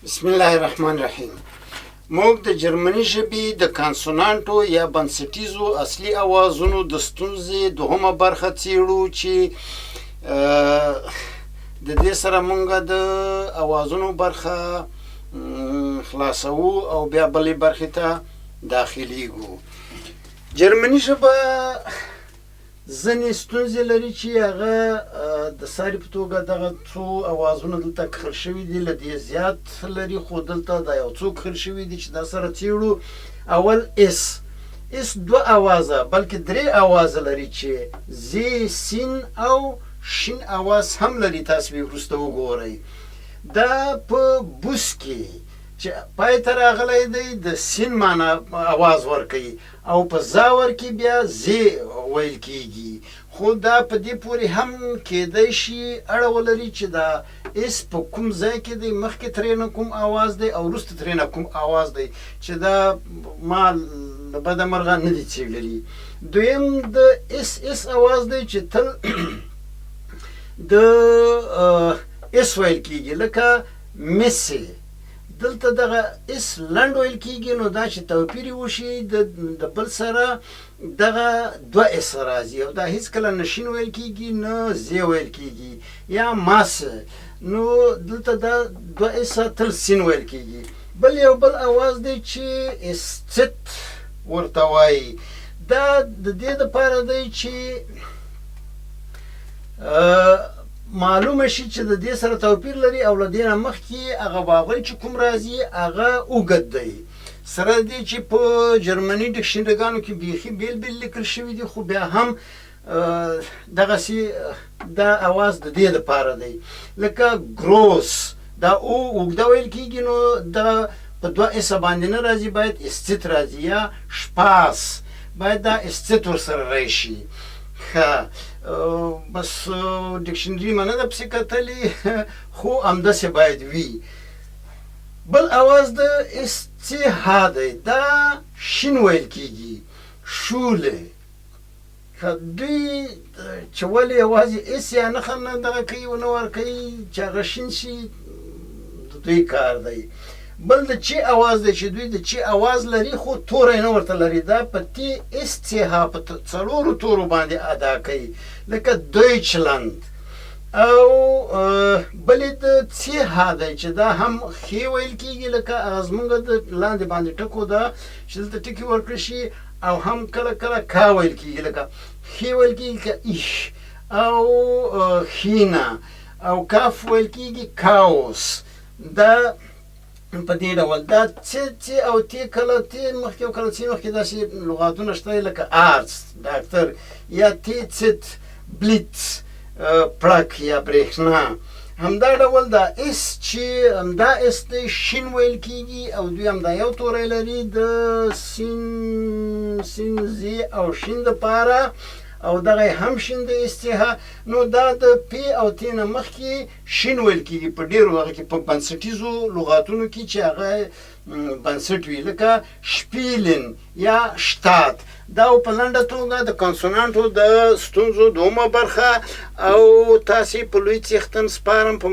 بسم الله الرحمن الرحیم. موږ د جرمني ژبې د کانسونانټو یا بنسټیزو اصلي اوازونو د ستونزې دوهمه برخه څیړو چې د دې سره موږ د اوازونو برخه خلاصو او بیا بلې برخې ته داخلیږو. جرمني ژبه ځینې ستونزې لري چې هغه د ساري په توګه دغه څو اوازونه دلته کښل شوي دي، له دې زیات لري، خو دلته دا یو څو کښل شوي دي چې دا سره څیړو. اول اس دوه اوازه بلکې درې اوازه لري چې زی، سین او شین اواز هم لري. تاسو به وروسته وګورئ. دا په بوس کې چې پای ته راغلی دی د سین معنا اواز ورکوي او په زاور کې بیا زی ویل کیږي، خو دا په دې پورې هم کیدای شي اړه ولري چې دا اس په کوم ځای کې دی، مخکې ترېنه کوم اواز دی او وروسته ترېنه کوم اواز دی، چې دا ما له بده مرغه نه دي څېړلي. دویم د اس اواز دی چې تل د اس ویل کیږي، لکه مسی. دلته دغه اس لنډ ویل کیږي، نو دا چې توپیر وشي د بل سره دغه دوه اس راځي او دا هیڅکله نه شین ویل کیږي نه زی ویل کیږي. یا ماس، نو دلته دا دوه اس تل سین ویل کیږي. یو بل اواز دی چې استت ورته وایي. دا د دې دپاره دی چې معلومه شي چې د دې سره توپیر لري او له دې نه مخکې هغه واول چې کوم راځي هغه اوږد دی، سره دې چې په جرمني ډکشنریګانو کې بیخي بیل بیل لیکل شوي دي، خو بیا هم دغسې دا اواز د دې دپاره دی. لکه ګروس، دا اوږده ویل کېږي، نو دا په دوه اسه باندې نه راځي، باید استت راځي. یا شپاس، باید دا استت ورسره راشي. ښه، بس ډکشنري ما نه ده پسې کتلې، خو همداسې باید وي. بل اواز د استها دی، دا شین ویل کېږي، شوله. دوی چې ولې یوازې اس یا نښه نه دغه کوي ونه ورکوي چې هغه شین شي، د دوی کار دی. بل د چی اواز دی چې دوی د چی اواز لري خو توری نه ورته لري، دا په تی اس څ ها په څلورو تورو باندې ادا کوي، لکه دویچلند. او بلې د څ ها دی چې دا هم خې ویل کېږي، لکه هغه زمونږ د لاندې باندې ټکو ده چې دلته ټکي ورکړل شي، او هم کله کله کا ویل کېږي، لکه خې ویل کېږي که ایش، او خینا، او کاف ویل کېږي کاوس. دا په دې ډول دا څ او تی کله تی مخکې او کله څ مخکې داسې لغاتونه شته، لکه آرتس ډاکټر، یا تی څت بلیتس پړک یا برېښنا. همدا ډول دا اس چې همدا اس دی شین ویل کېږي او دوی همدا یو توری لري د سین زی او شین دپاره، او دغه هم شین د استها. نو دا د پی او تی نه مخکې شین ویل کېږي په ډېرو هغه کې په بنسټیزو لغاتونو کې چې هغه بنسټ وي، لکه شپیلن یا شتات. دا په لنډه توګه د کانسونانټو د ستونزو دومه برخه، او تاسې په لوی څښتن سپارم په